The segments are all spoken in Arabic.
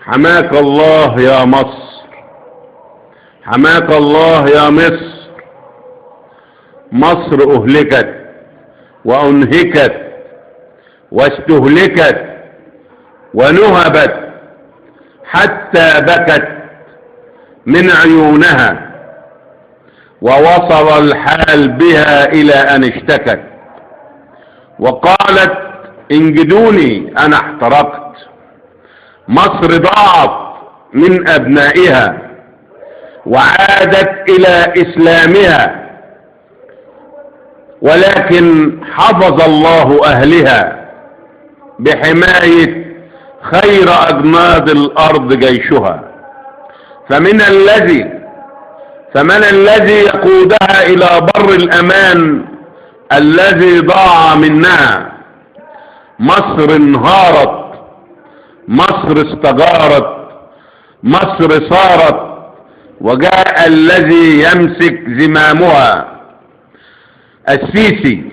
حماك الله يا مصر، حماك الله يا مصر. مصر أهلكت وأنهكت واستهلكت ونهبت حتى بكت من عيونها، ووصل الحال بها إلى أن اشتكت وقالت انجدوني أنا احترقت. مصر ضاعت من أبنائها وعادت إلى إسلامها، ولكن حفظ الله أهلها بحماية خير أجناد الأرض جيشها. فمن الذي يقودها إلى بر الأمان الذي ضاع منها؟ مصر انهارت، مصر استجارت، مصر صارت، وجاء الذي يمسك زمامها السيسي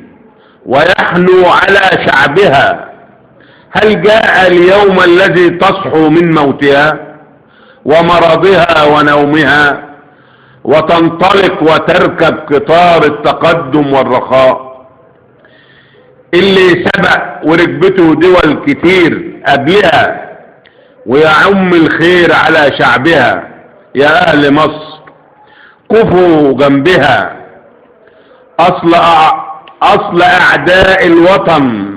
ويحنو على شعبها. هل جاء اليوم الذي تصحو من موتها ومرضها ونومها وتنطلق وتركب قطار التقدم والرخاء اللي سبق وركبته دول كتير قبلها ويعم الخير على شعبها؟ يا أهل مصر كفوا جنبها. أصل أعداء الوطن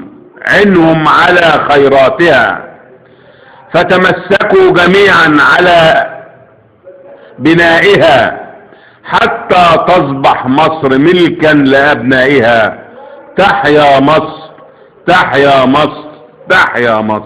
عينهم على خيراتها، فتمسكوا جميعا على بنائها حتى تصبح مصر ملكا لأبنائها. تحيا مصر، تحيا مصر، تحيا مصر.